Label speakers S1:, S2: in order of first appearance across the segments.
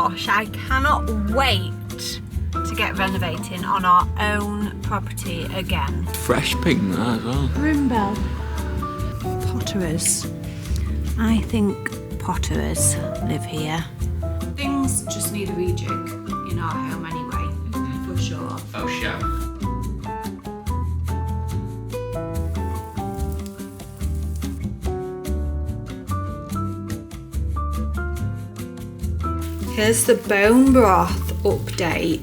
S1: gosh, I cannot wait to get renovating on our own property again.
S2: Fresh pig that as well.
S1: Rimbel. Potterers. I think potterers live here. Things just need a rejig in our home anyway, for sure.
S2: Oh, sure.
S1: Here's the bone broth update.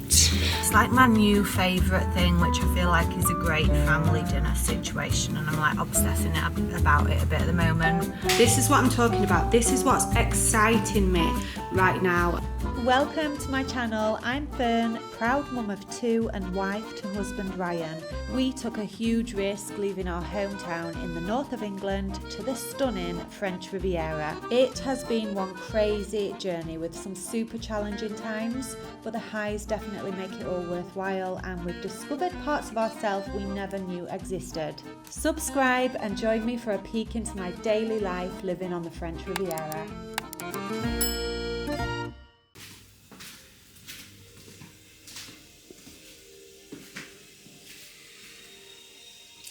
S1: It's like my new favourite thing, which I feel like is a great family dinner situation, and I'm like obsessing about it a bit at the moment. This is what I'm talking about. This is what's exciting me right now.
S3: Welcome to my channel. I'm Fern, proud mum of 2 and wife to husband Ryan. We took a huge risk leaving our hometown in the north of England to the stunning French Riviera. It has been one crazy journey with some super challenging times, but the highs definitely make it all worthwhile, and we've discovered parts of ourselves we never knew existed. Subscribe and join me for a peek into my daily life living on the French Riviera.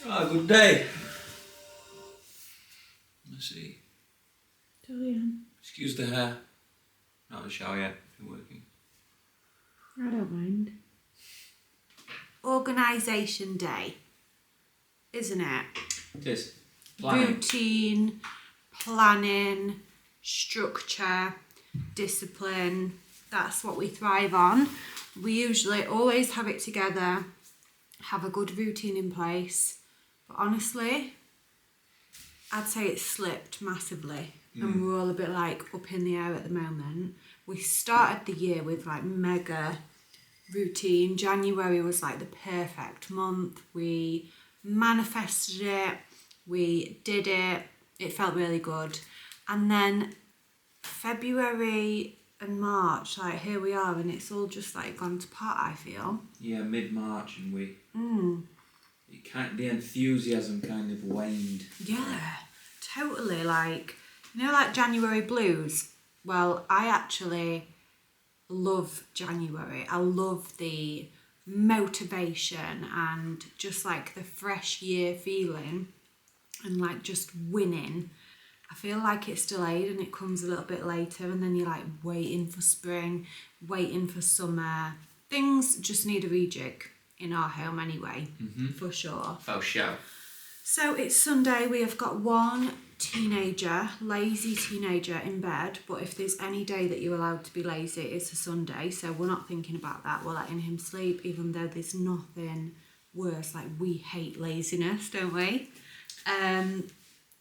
S2: Oh, good day. Let's see.
S1: Julian,
S2: Excuse the hair. Not the shower yet. Been working.
S1: I don't mind. Organisation day, isn't it?
S2: It is. Planning.
S1: Routine, planning, structure, discipline. That's what we thrive on. We usually always have it together, have a good routine in place. But honestly, I'd say it's slipped massively, and we're all a bit like up in the air at the moment. We started the year with like mega routine. January was like the perfect month. We manifested it, we did it, it felt really good. And then February and March, like here we are, and it's all just like gone to pot, I feel.
S2: Yeah, mid-March, and the enthusiasm kind of waned.
S1: Yeah, totally. Like, you know, like January blues. Well, I actually love January. I love the motivation and just like the fresh year feeling and like just winning. I feel like it's delayed and it comes a little bit later, and then you're like waiting for spring, waiting for summer. Things just need a rejig in our home anyway, for sure.
S2: Oh, sure.
S1: So it's Sunday. We have got one lazy teenager in bed, but if there's any day that you're allowed to be lazy, it's a Sunday. So we're not thinking about that. We're letting him sleep, even though there's nothing worse. Like, we hate laziness, don't we? And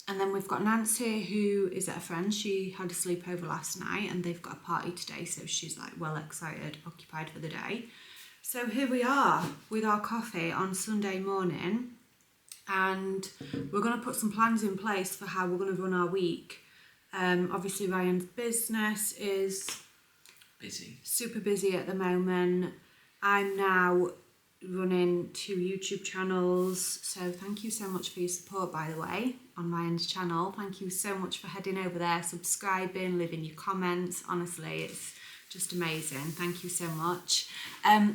S1: then we've got Nancy, who is at a friend's. She had a sleepover last night and they've got a party today, so she's like well excited, occupied for the day. So here we are with our coffee on Sunday morning, and we're going to put some plans in place for how we're going to run our week. Obviously Ryan's business is
S2: Busy.
S1: Super busy at the moment. I'm now running 2 YouTube channels, so thank you so much for your support, by the way, on Ryan's channel. Thank you so much for heading over there, subscribing, leaving your comments. Honestly, it's just amazing. Thank you so much.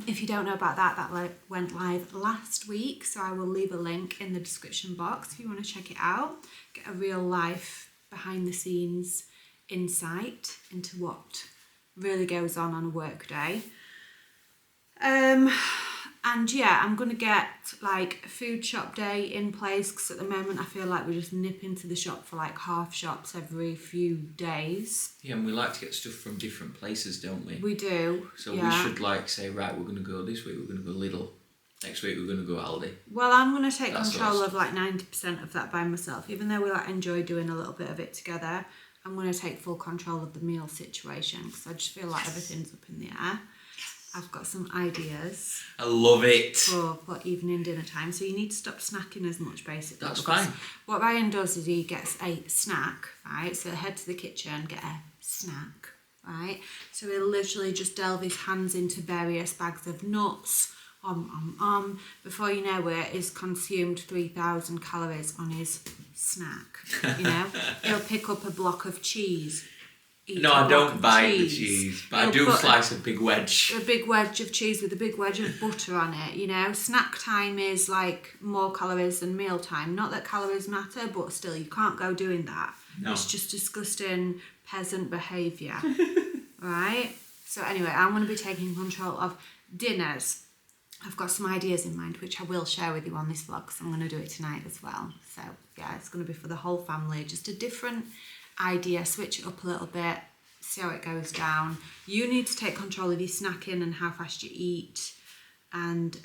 S1: If you don't know about that went live last week, so I will leave a link in the description box if you want to check it out. Get a real life behind the scenes insight into what really goes on a work day. And yeah, I'm going to get like a food shop day in place, because at the moment I feel like we just nip into the shop for like half shops every few days.
S2: Yeah, and we like to get stuff from different places, don't we?
S1: We do.
S2: So
S1: yeah.
S2: we should like say, right, we're going to go this week, we're going to go Lidl. Next week we're going to go Aldi.
S1: Well, I'm going to take control of like 90% of that by myself. Even though we like enjoy doing a little bit of it together, I'm going to take full control of the meal situation, because I just feel like everything's up in the air. I've got some ideas.
S2: I love it.
S1: For evening dinner time. So you need to stop snacking as much, basically.
S2: That's fine.
S1: What Ryan does is he gets a snack, right? So head to the kitchen, get a snack, right? So he'll literally just delve his hands into various bags of nuts, before you know it, he's consumed 3,000 calories on his snack, you know? He'll pick up a block of cheese, eat
S2: No,
S1: a
S2: I
S1: block
S2: don't
S1: of
S2: bite the cheese, but I
S1: He'll
S2: do
S1: put
S2: slice a big wedge.
S1: a big wedge of cheese with a big wedge of butter on it, you know. Snack time is like more calories than meal time. Not that calories matter, but still, you can't go doing that.
S2: No.
S1: It's just disgusting peasant behaviour, right? So anyway, I'm going to be taking control of dinners. I've got some ideas in mind, which I will share with you on this vlog, because I'm going to do it tonight as well. So yeah, it's going to be for the whole family, just a different idea, switch it up a little bit, see how it goes down. You need to take control of your snacking and how fast you eat, and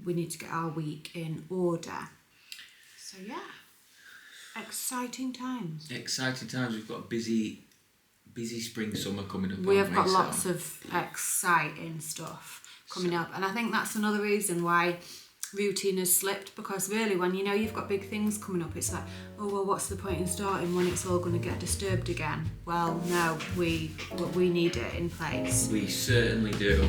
S1: we need to get our week in order. So yeah, exciting times.
S2: Exciting times. We've got a busy spring summer coming up.
S1: We have got lots of exciting stuff coming up, and I think that's another reason why routine has slipped, because really when you know you've got big things coming up, it's like, oh well, what's the point in starting when it's all going to get disturbed again? Well, no, we need it in place.
S2: We certainly do.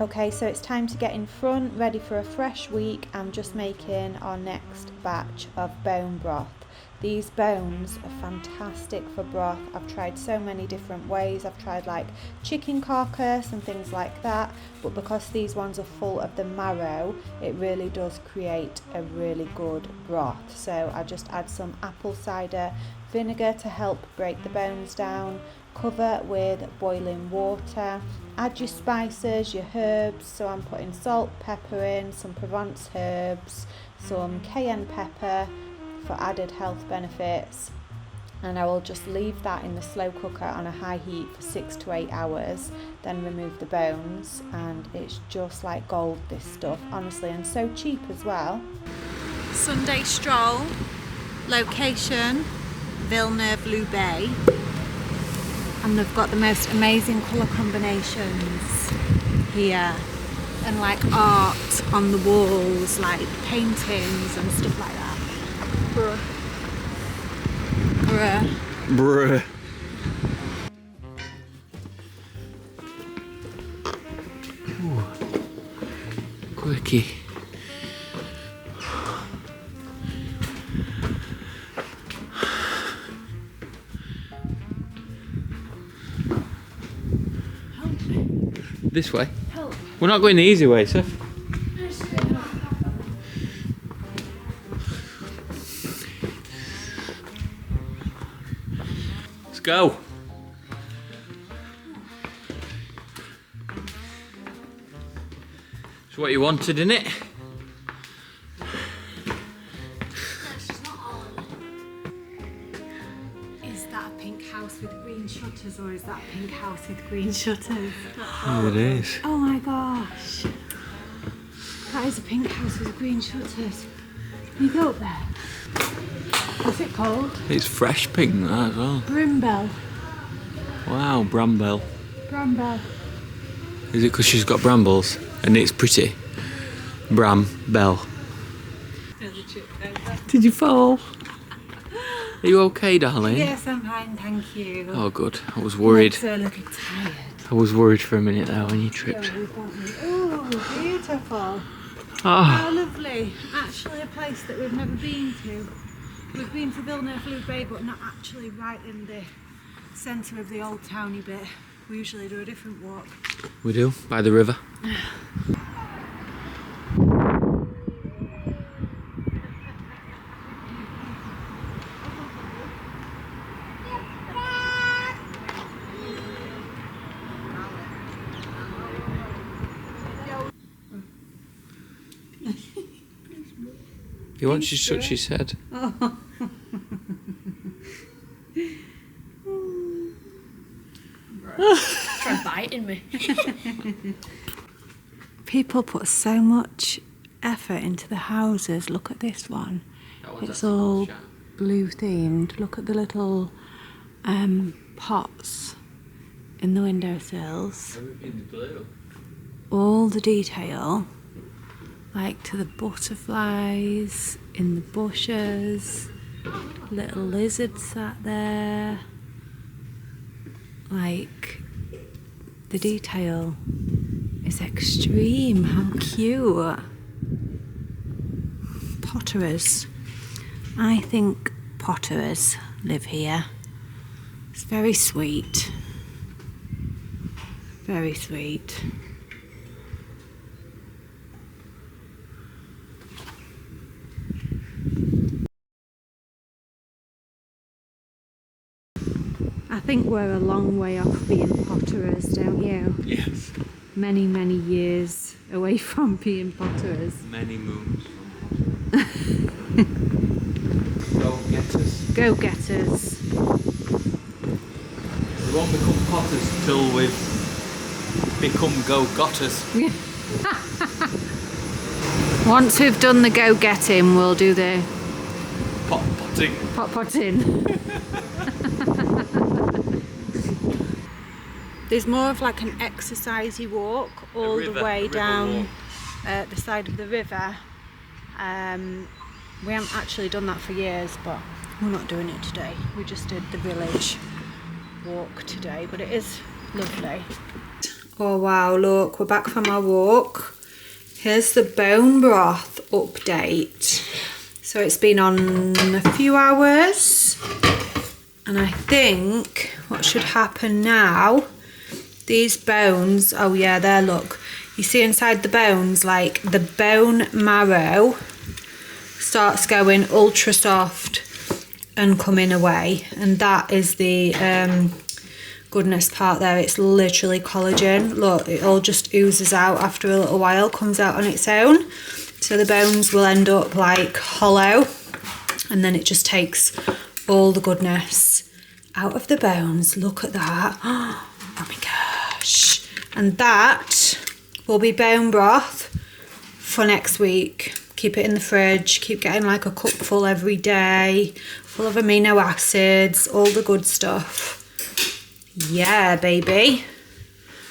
S3: Okay, so it's time to get in front, ready for a fresh week. I'm just making our next batch of bone broth. These bones are fantastic for broth. I've tried so many different ways. I've tried like chicken carcass and things like that, but because these ones are full of the marrow, it really does create a really good broth. So I just add some apple cider vinegar to help break the bones down, cover with boiling water, add your spices, your herbs. So I'm putting salt, pepper in, some Provence herbs, some cayenne pepper for added health benefits, and I will just leave that in the slow cooker on a high heat for 6 to 8 hours, then remove the bones, and it's just like gold, this stuff, honestly, and so cheap as well.
S1: Sunday stroll, location Villeneuve-Loubet, and they've got the most amazing colour combinations here, and like art on the walls, like paintings and stuff like that. Bruh.
S2: Bruh. Ooh. Quickie. This way?
S1: Help.
S2: We're not going the easy way, sir. Let's go. It's what you wanted, innit?
S1: Is that a pink house with green shutters, or is that a pink house with green shutters?
S2: It is.
S1: Oh my gosh. That is a pink house with green shutters. Can you go up there? What's it called?
S2: It's fresh pink, that as well.
S1: Brimbell.
S2: Wow, Bramble.
S1: Bramble.
S2: Is it because she's got brambles and it's pretty? Bram, Bell. Did you fall? Are you okay, darling?
S1: Yes, I'm fine, thank you.
S2: Oh, good. I was worried.
S1: I'm so a little tired.
S2: I was worried for a minute there when you tripped.
S1: Oh, beautiful.
S2: Oh,
S1: How lovely. Actually a place that we've never been to. We've been to Villeneuve Bay, but not actually right in the centre of the old towny bit. We usually do a different walk.
S2: we do, by the river. He wants you to touch his head.
S4: Try biting me.
S1: People put so much effort into the houses. Look at this one. It's all blue themed. Look at the little pots in the windowsills. All the detail, like to the butterflies in the bushes, little lizards sat there. Like, the detail is extreme. How cute. Potterers. I think potterers live here. It's very sweet. Very sweet. I think we're a long way off being potterers, don't you?
S2: Yes.
S1: Many, many years away from being potterers.
S2: Many moons. Go-getters.
S1: Go-getters.
S2: We won't become potters till we've become go-gotters.
S1: Once we've done the go-getting, we'll do the
S2: Pot-potting.
S1: pot-potting. There's more of like an exercisey walk all the way down the side of the river. We haven't actually done that for years, but we're not doing it today. We just did the village walk today, but it is lovely. Oh wow, look, we're back from our walk. Here's the bone broth update. So it's been on a few hours, and I think what should happen now, these bones, oh yeah, there, look. You see inside the bones, like the bone marrow starts going ultra soft and coming away. And that is the goodness part there. It's literally collagen. Look, it all just oozes out after a little while, comes out on its own. So the bones will end up like hollow, and then it just takes all the goodness out of the bones. Look at that. Oh my gosh. And that will be bone broth for next week. Keep it in the fridge, keep getting like a cupful every day, full of amino acids, all the good stuff. Yeah, baby.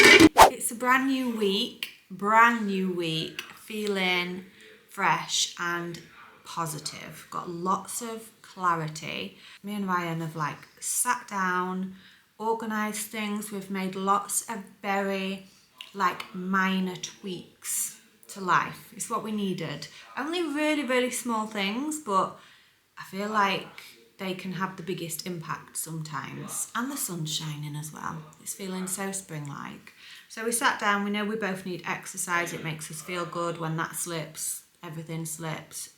S1: It's a brand new week, feeling fresh and positive. Got lots of clarity. Me and Ryan have like sat down, organised things. We've made lots of very like minor tweaks to life. It's what we needed. Only really, really small things, but I feel like they can have the biggest impact sometimes. And the sun's shining as well. It's feeling so spring-like. So we sat down, we know we both need exercise. It makes us feel good. When that slips, everything slips.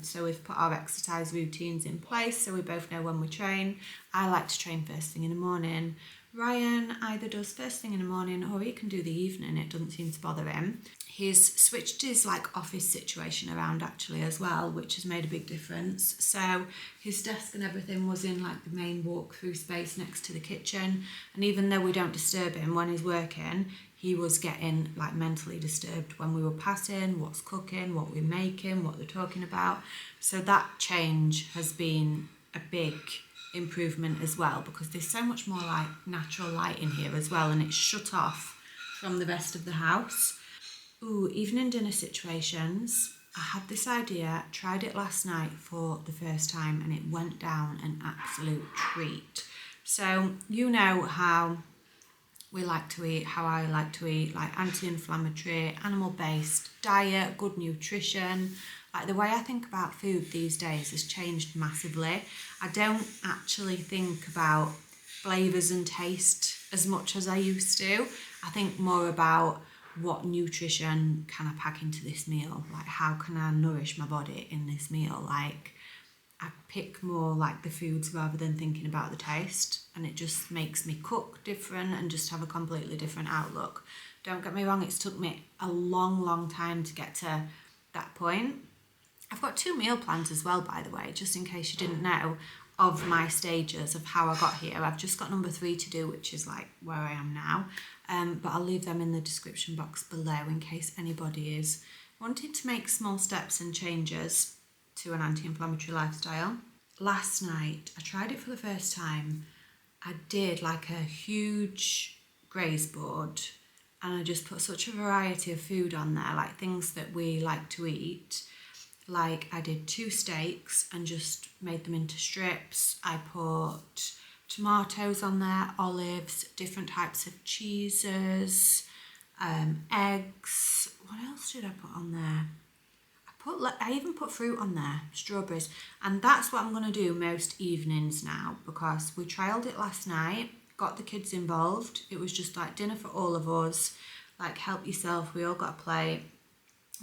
S1: So we've put our exercise routines in place so we both know when we train. I like to train first thing in the morning. Ryan either does first thing in the morning or he can do the evening. It doesn't seem to bother him. He's switched his like office situation around actually as well, which has made a big difference. So his desk and everything was in like the main walk-through space next to the kitchen. And even though we don't disturb him when he's working, he was getting like mentally disturbed when we were passing, what's cooking, what we're making, what they're talking about. So that change has been a big improvement as well, because there's so much more like natural light in here as well, and it's shut off from the rest of the house. Ooh, evening dinner situations. I had this idea, tried it last night for the first time, and it went down an absolute treat. So you know how we like to eat, how I like to eat, like anti-inflammatory, animal-based diet, good nutrition. Like the way I think about food these days has changed massively. I don't actually think about flavours and taste as much as I used to. I think more about what nutrition can I pack into this meal? Like how can I nourish my body in this meal? Like I pick more like the foods rather than thinking about the taste, and it just makes me cook different and just have a completely different outlook. Don't get me wrong, it's took me a long time to get to that point. I've got 2 meal plans as well, by the way, just in case you didn't know, of my stages of how I got here. I've just got number 3 to do, which is like where I am now. But I'll leave them in the description box below in case anybody is wanting to make small steps and changes to an anti-inflammatory lifestyle. Last night, I tried it for the first time. I did like a huge graze board, and I just put such a variety of food on there, like things that we like to eat. Like I did 2 steaks and just made them into strips. I put tomatoes on there, olives, different types of cheeses, eggs. What else did I put on there? I even put fruit on there, strawberries. And that's what I'm going to do most evenings now, because we trialled it last night, got the kids involved. It was just like dinner for all of us, like help yourself. We all got a plate.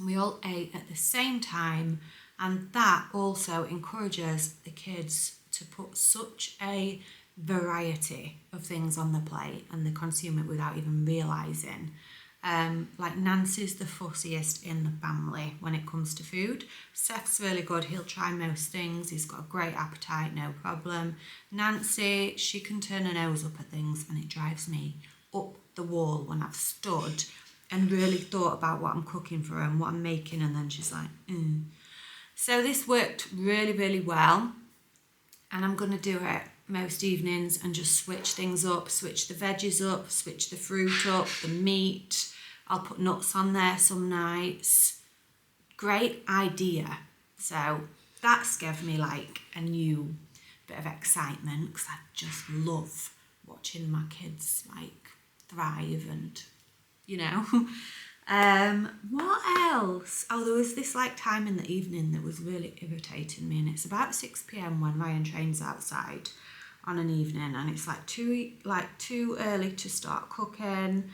S1: We all ate at the same time, and that also encourages the kids to put such a variety of things on the plate, and they consume it without even realising. Like Nancy's the fussiest in the family when it comes to food. Seth's really good, he'll try most things, he's got a great appetite, no problem. Nancy, she can turn her nose up at things, and it drives me up the wall when I've stood and really thought about what I'm cooking for her and what I'm making, and then she's like, So this worked really well, and I'm going to do it most evenings and just switch things up, switch the veggies up, switch the fruit up, the meat. I'll put nuts on there some nights. Great idea. So that's given me like a new bit of excitement, because I just love watching my kids like thrive and, you know. What else? Oh, there was this like time in the evening that was really irritating me, and it's about 6 p.m. when Ryan trains outside on an evening, and it's like too early to start cooking.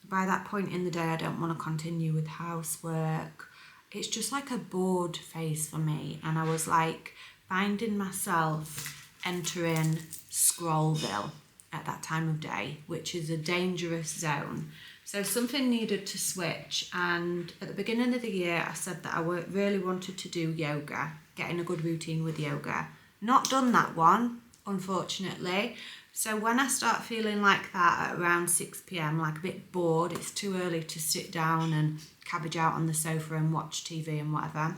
S1: By that point in the day, I don't want to continue with housework. It's just like a bored phase for me, and I was like finding myself entering Scrollville at that time of day, which is a dangerous zone. So something needed to switch, and at the beginning of the year I said that I really wanted to do yoga, getting a good routine with yoga. Not done that one, unfortunately. So when I start feeling like that at around 6 p.m, like a bit bored, it's too early to sit down and cabbage out on the sofa and watch TV and whatever,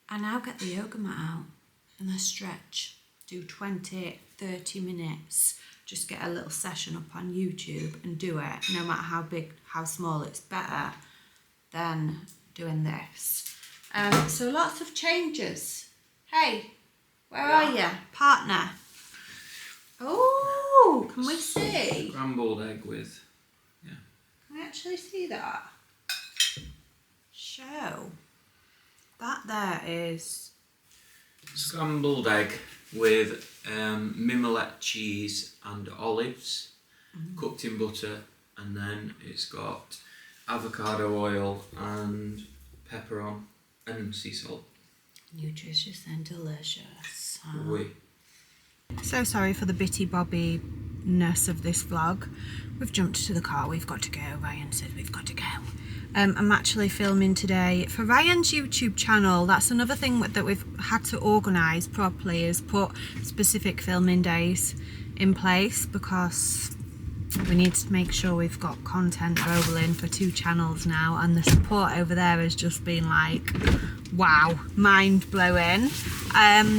S1: I now get the yoga mat out and I stretch, do 20-30 minutes. Just get a little session up on YouTube and do it. No matter how big, how small, it's better than doing this. So lots of changes. Hey, where are you, partner? Oh, can we see?
S2: Scrambled egg with, yeah.
S1: Can we actually see that? Show. That there is
S2: Scrambled egg with mimolette cheese and olives, cooked in butter, and then it's got avocado oil and pepper on, and sea salt.
S1: nutritious and delicious.
S2: Oui.
S1: So sorry for the bitty bobby-ness of this vlog. We've jumped to the car, we've got to go. Ryan said we've got to go. I'm actually filming today for Ryan's YouTube channel. That's another thing that we've had to organise properly, is put specific filming days in place, because We need to make sure we've got content rolling for 2 channels now, and the support over there has just been like, wow, mind-blowing.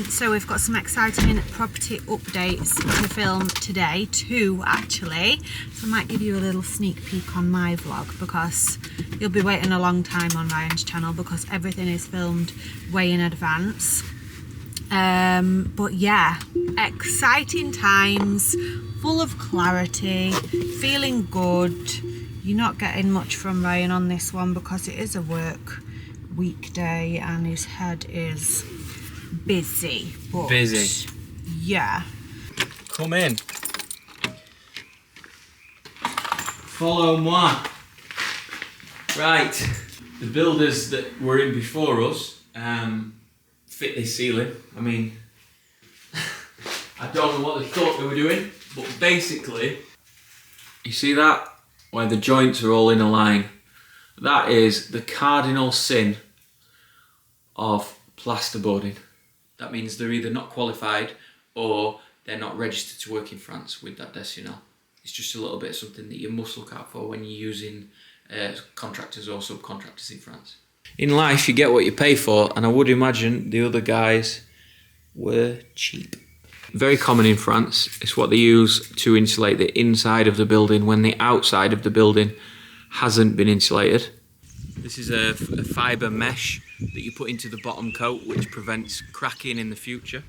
S1: So we've got some exciting property updates to film today, 2 actually. So I might give you a little sneak peek on my vlog, because you'll be waiting a long time on Ryan's channel because everything is filmed way in advance. But yeah, exciting times, full of clarity, feeling good. You're not getting much from Ryan on this one because it is a work weekday and his head is busy. But
S2: Busy.
S1: yeah.
S2: Come in. Follow moi. Right. The builders that were in before us fit this ceiling. I mean, I don't know what they thought they were doing, but basically, you see that? Where the joints are all in a line. That is the cardinal sin of plasterboarding. That means they're either not qualified or they're not registered to work in France with that décennal. It's just a little bit of something that you must look out for when you're using contractors or subcontractors in France. In life, you get what you pay for, and I would imagine the other guys were cheap. Very common in France. It's what they use to insulate the inside of the building when the outside of the building hasn't been insulated. This is a fibre mesh that you put into the bottom coat, which prevents cracking in the future.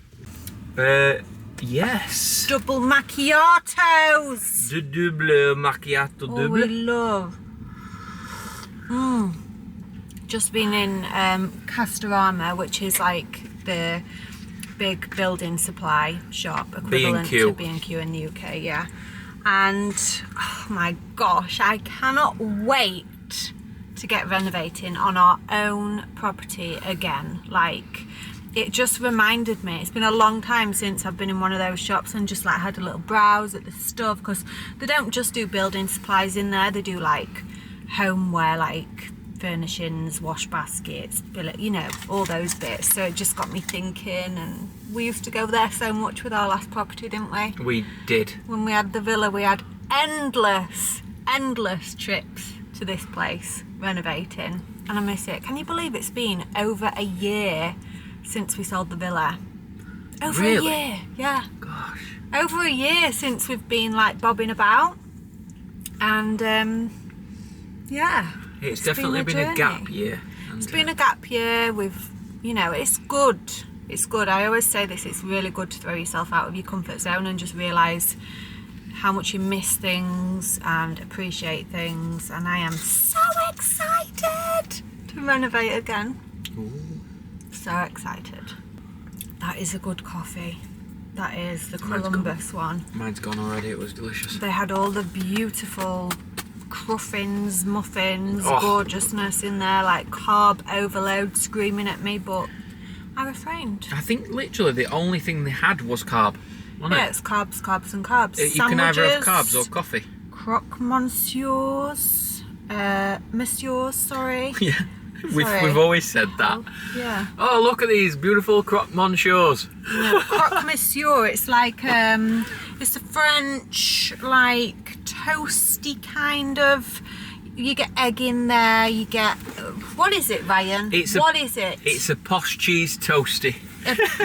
S2: Yes.
S1: Double macchiatos.
S2: The double macchiato
S1: Oh, we love. Just been in Castorama, which is like the big building supply shop equivalent to B&Q in the UK, yeah. And oh my gosh, I cannot wait to get renovating on our own property again. Like, it just reminded me, it's been a long time since I've been in one of those shops and just like had a little browse at the stuff, because they don't just do building supplies in there, they do like homeware, like furnishings, wash baskets, billet, you know, all those bits. So it just got me thinking, and we used to go there so much with our last property, didn't we?
S2: We did.
S1: When we had the villa, we had endless trips to this place renovating, and I miss it. Can you believe it's been over a year since we sold the villa? Over a year, yeah.
S2: Gosh.
S1: Over a year since we've been like bobbing about, and yeah.
S2: It's definitely been a gap year.
S1: It's been a gap year. We've, you know, it's good. It's good. I always say this, it's really good to throw yourself out of your comfort zone and just realise how much you miss things and appreciate things. And I am so excited to renovate again.
S2: Ooh.
S1: So excited. That is a good coffee. That is the Columbus one.
S2: Mine's gone already. It was delicious.
S1: They had all the beautiful cruffins, muffins,
S2: Oh.
S1: gorgeousness in there, like carb overload screaming at me, but I refrained.
S2: I think literally the only thing they had was carb, wasn't
S1: Yeah,
S2: it?
S1: it's carbs, carbs and carbs.
S2: You can either have carbs or coffee.
S1: Croque monsieurs, messieurs, sorry.
S2: Yeah,
S1: Sorry.
S2: we've always said that.
S1: Yeah.
S2: Oh, look at these beautiful croque monsieurs.
S1: No, croque monsieur, it's like, it's a French, like, toasty kind of, you get egg in there, you get, what is it, Ryan? What is it?
S2: It's a posh cheese toasty.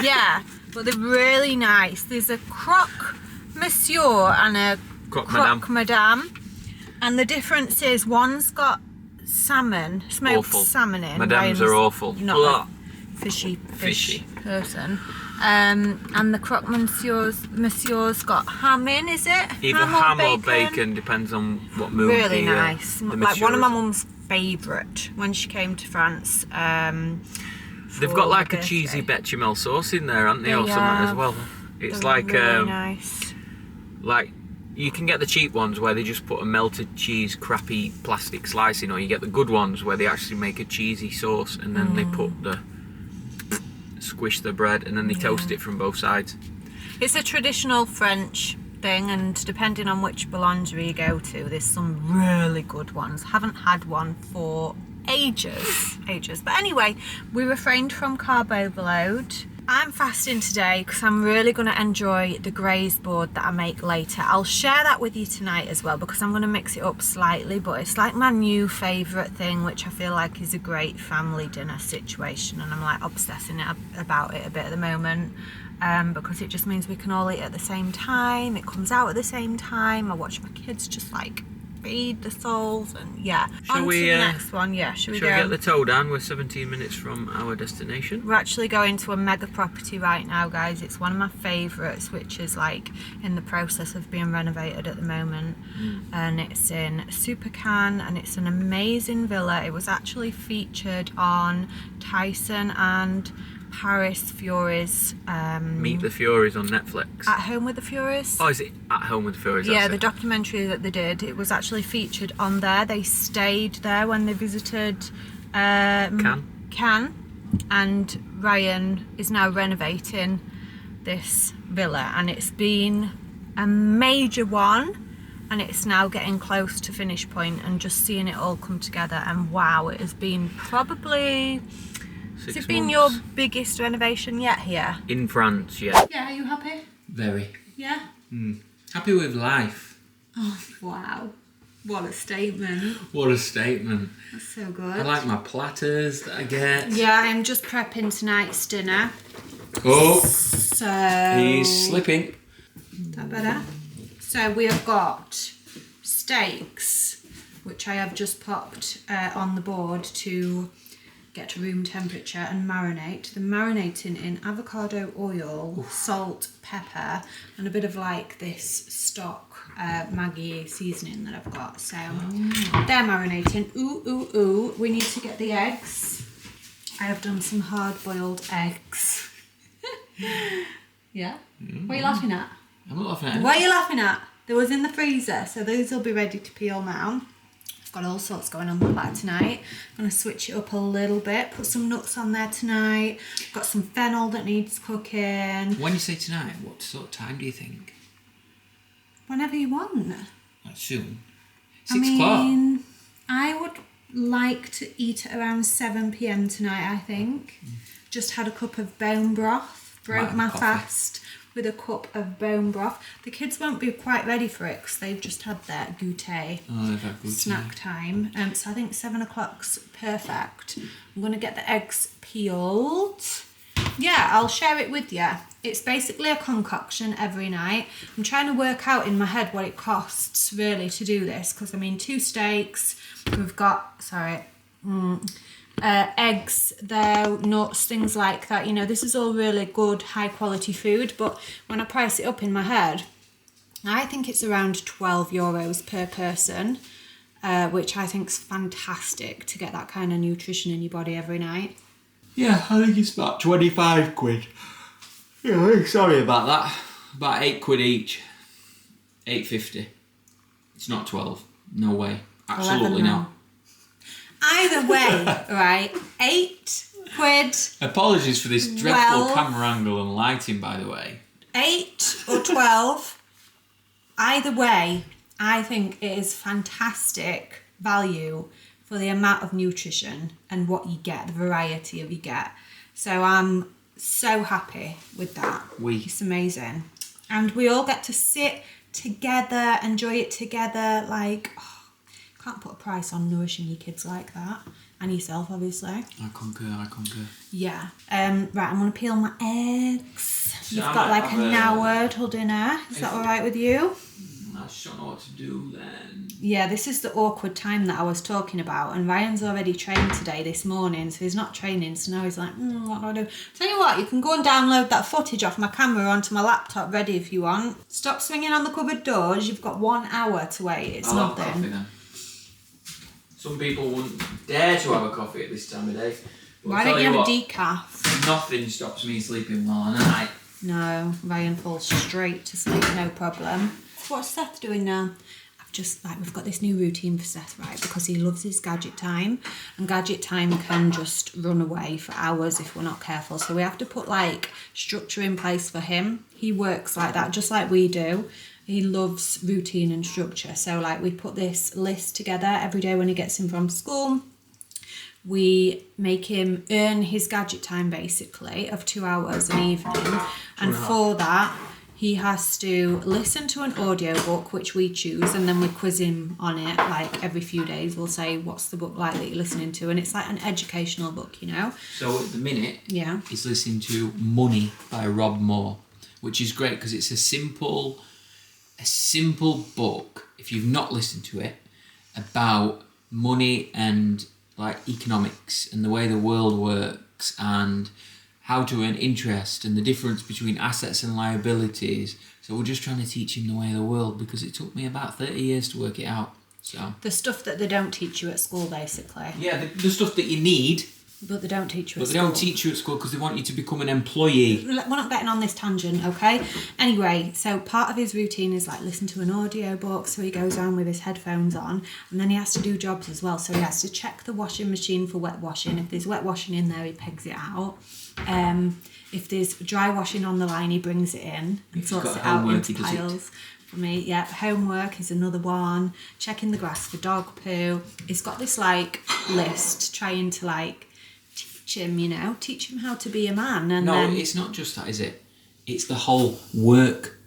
S1: Yeah, but they're really nice. There's a croque monsieur and a croque madame. And the difference is one's got salmon, smoked
S2: Awful.
S1: salmon in.
S2: Madames are awful.
S1: Not a fishy person. And the croque monsieur's got ham in, is it?
S2: Either ham or bacon, depends on what mood.
S1: Really nice. Like one of my mum's favourite when she came to France.
S2: They've got like a cheesy bechamel sauce in there, haven't they, or something as well? It's
S1: They're
S2: like
S1: really nice.
S2: Like you can get the cheap ones where they just put a melted cheese crappy plastic slicing, or you get the good ones where they actually make a cheesy sauce and then they put the squish the bread and then they toast it from both sides.
S1: It's a traditional French thing, and depending on which boulangerie you go to, there's some really good ones. Haven't had one for ages. But anyway, we refrained from carb overload. I'm fasting today because I'm really going to enjoy the graze board that I make later. I'll share that with you tonight as well because I'm going to mix it up slightly, but it's like my new favourite thing, which I feel like is a great family dinner situation, and I'm like obsessing about it a bit at the moment because it just means we can all eat at the same time, it comes out at the same time, I watch my kids just like feed the souls, and yeah.
S2: Shall we,
S1: to the next one. Yeah, should we go?
S2: get the tow down? We're 17 minutes from our destination.
S1: We're actually going to a mega property right now, guys. It's one of my favourites, which is like in the process of being renovated at the moment. And it's in Supercan, and it's an amazing villa. It was actually featured on Tyson and Paris Fury's
S2: Meet the Furies on Netflix.
S1: At Home with the Furies.
S2: Oh, is it At Home with the Furies?
S1: Yeah,
S2: That's
S1: the
S2: it.
S1: documentary that they did. It was actually featured on there. They stayed there when they visited Cannes, and Ryan is now renovating this villa, and it's been a major one, and it's now getting close to finish point, and just seeing it all come together, and wow, it has been probably... Has it been your biggest renovation yet here?
S2: In France, yeah.
S1: Yeah, are you happy?
S2: Very.
S1: Yeah?
S2: Happy with life.
S1: Oh, wow. What a statement.
S2: What a statement.
S1: That's so good.
S2: I like my platters that I get.
S1: Yeah, I'm just prepping tonight's dinner.
S2: Oh,
S1: So...
S2: he's slipping.
S1: Is that better? So we have got steaks, which I have just popped on the board to get to room temperature and marinate. They're marinating in avocado oil, salt, pepper, and a bit of like this stock Maggi seasoning that I've got. So they're marinating. Ooh. We need to get the eggs. I have done some hard-boiled eggs. Yeah? What are you laughing at?
S2: I'm not laughing at it.
S1: What are you laughing at? They was in the freezer, so those will be ready to peel now. I've got all sorts going on the platter tonight. I'm going to switch it up a little bit, put some nuts on there tonight. I've got some fennel that needs cooking.
S2: When you say tonight, what sort of time do you think?
S1: Whenever you want.
S2: Like soon? 6 o'clock?
S1: I would like to eat at around 7 p.m. tonight, I think. Just had a cup of bone broth, broke my fast with a cup of bone broth. The kids won't be quite ready for it because they've just had their goûter, snack time. So I think 7 o'clock's perfect. I'm going to get the eggs peeled. Yeah, I'll share it with you. It's basically a concoction every night. I'm trying to work out in my head what it costs really to do this, because I mean 2 steaks, we've got, eggs there, nuts, things like that. You know, this is all really good, high quality food, but when I price it up in my head, I think it's around €12 per person, which I think is fantastic to get that kind of nutrition in your body every night.
S2: Yeah, I think it's about 25 quid. Yeah, sorry about that. About 8 quid each. 8.50. It's not 12. No way. Absolutely not.
S1: Either way, right, 8 quid.
S2: Apologies for this dreadful camera angle and lighting, by the way.
S1: 8 or 12. Either way, I think it is fantastic value for the amount of nutrition and what you get, the variety of you get. So I'm so happy with that. It's amazing. And we all get to sit together, enjoy it together, like... Can't put a price on nourishing your kids like that, and yourself obviously.
S2: I concur.
S1: Yeah. Right, I'm gonna peel my eggs.
S2: So
S1: You've got like an hour till dinner. Is that alright with you?
S2: I just don't know what to do then.
S1: Yeah, this is the awkward time that I was talking about, and Ryan's already trained today this morning, so he's not training, so now he's like, what do I do? Tell you what, you can go and download that footage off my camera onto my laptop ready if you want. Stop swinging on the cupboard doors, you've got 1 hour to wait, it's nothing.
S2: Have coffee then. Some people wouldn't dare to have a coffee at this time of day. But
S1: why don't you have a decaf?
S2: Nothing stops me sleeping well at night.
S1: No, Ryan falls straight to sleep, no problem. What's Seth doing now? We've got this new routine for Seth, right? Because he loves his gadget time, and gadget time can just run away for hours if we're not careful. So we have to put like structure in place for him. He works like that, just like we do. He loves routine and structure. So like we put this list together every day when he gets in from school. we make him earn his gadget time basically of 2 hours an evening, and for that he has to listen to an audiobook which we choose, and then we quiz him on it. Like every few days we'll say, what's the book like that you're listening to, and it's like an educational book, you know.
S2: So at the minute,
S1: yeah,
S2: he's listening to Money by Rob Moore, which is great because it's a simple book, if you've not listened to it, about money and like economics and the way the world works and how to earn interest and the difference between assets and liabilities. So we're just trying to teach him the way of the world because it took me about 30 years to work it out. So
S1: the stuff that they don't teach you at school basically.
S2: Yeah, the stuff that you need.
S1: But they don't teach you at
S2: school. But they don't teach you at school because they want you to become an employee.
S1: We're not getting on this tangent, okay? Anyway, so part of his routine is like listen to an audiobook, so he goes on with his headphones on, and then he has to do jobs as well. So he has to check the washing machine for wet washing. If there's wet washing in there, he pegs it out. If there's dry washing on the line, he brings it in and sorts it out into piles. For me, yeah, homework is another one. Checking the grass for dog poo. He's got this like list trying to like teach him how to be a man. And
S2: no, it's not just that, is it? It's the whole work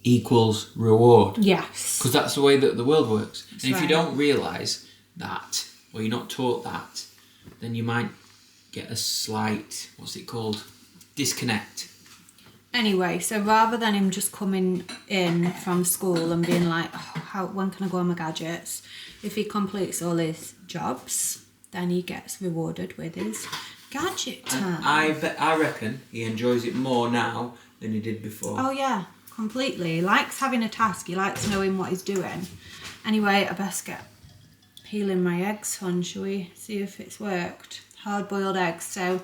S2: equals reward.
S1: Yes.
S2: Because that's the way that the world works.
S1: That's
S2: and if
S1: right.
S2: you don't realise that, or you're not taught that, then you might get a slight, disconnect.
S1: Anyway, so rather than him just coming in from school and being like, when can I go on my gadgets? If he completes all his jobs, then he gets rewarded with his gadget time.
S2: I reckon he enjoys it more now than he did before.
S1: Oh yeah, completely. He likes having a task. He likes knowing what he's doing. Anyway, I best get peeling my eggs, hon. Shall we see if it's worked? Hard-boiled eggs. So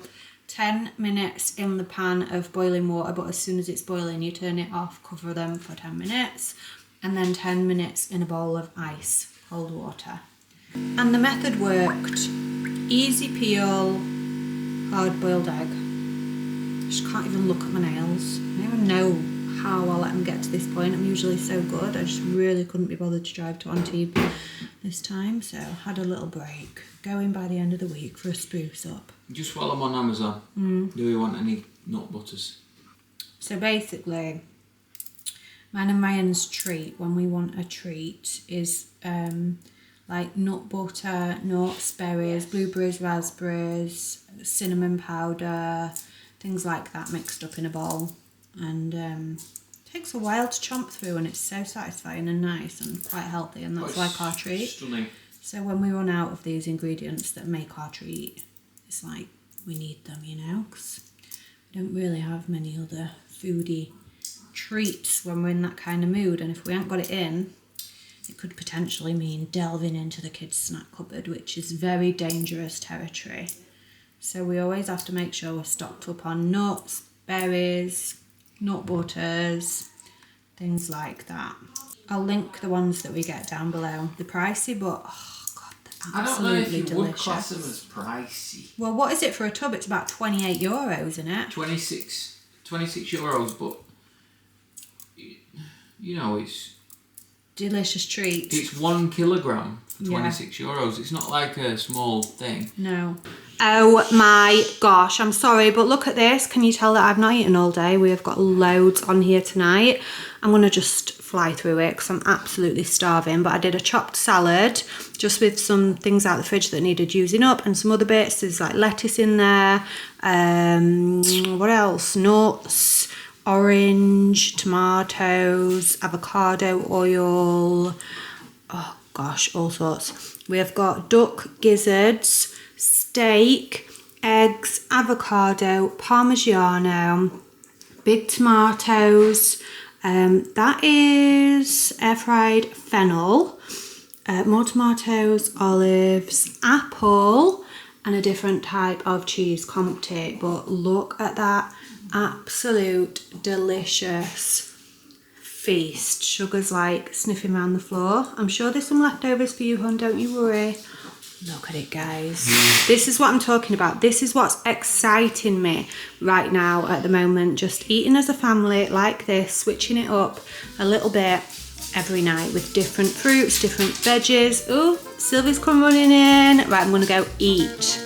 S1: 10 minutes in the pan of boiling water, but as soon as it's boiling, you turn it off, cover them for 10 minutes, and then 10 minutes in a bowl of ice, cold water. And the method worked. Easy peel, hard-boiled egg. Just can't even look at my nails. I don't even know how I let them get to this point. I'm usually so good. I just really couldn't be bothered to drive to Antibes this time, so had a little break. Going by the end of the week for a spruce up.
S2: Just while I'm on Amazon, do we want any nut butters?
S1: So basically, mine and Ryan's treat when we want a treat is like nut butter, nuts, berries, blueberries, raspberries, cinnamon powder, things like that mixed up in a bowl. And it takes a while to chomp through, and it's so satisfying and nice and quite healthy, and that's like our treat.
S2: Stunning.
S1: So when we run out of these ingredients that make our treat, it's like we need them, you know, because we don't really have many other foodie treats when we're in that kind of mood. And if we haven't got it in, it could potentially mean delving into the kids' snack cupboard, which is very dangerous territory. So we always have to make sure we're stocked up on nuts, berries, nut butters, things like that. I'll link the ones that we get down below. They're pricey, but
S2: I don't know if you
S1: delicious.
S2: would class them as pricey.
S1: Well, what is it for a tub? It's about €28, isn't it?
S2: 26 euros, but you know, it's
S1: delicious treat.
S2: It's 1 kilogram for 26 euros. It's not like a small thing.
S1: No. Oh my gosh, I'm sorry, but look at this. Can you tell that I've not eaten all day? We have got loads on here tonight. I'm going to just fly through it because I'm absolutely starving. But I did a chopped salad just with some things out of the fridge that needed using up and some other bits. There's like lettuce in there. What else? Nuts, orange, tomatoes, avocado oil. Oh gosh, all sorts. We have got duck gizzards, steak, eggs, avocado, parmigiano, big tomatoes. That is air fried fennel, more tomatoes, olives, apple, and a different type of cheese, Comté. But look at that absolute delicious feast. Sugar's like sniffing around the floor. I'm sure there's some leftovers for you, hon, don't you worry. Look at it, guys. This is what I'm talking about. This is what's exciting me right now at the moment. Just eating as a family like this, switching it up a little bit every night with different fruits, different veggies. Oh, Sylvie's come running in. Right, I'm going to go eat.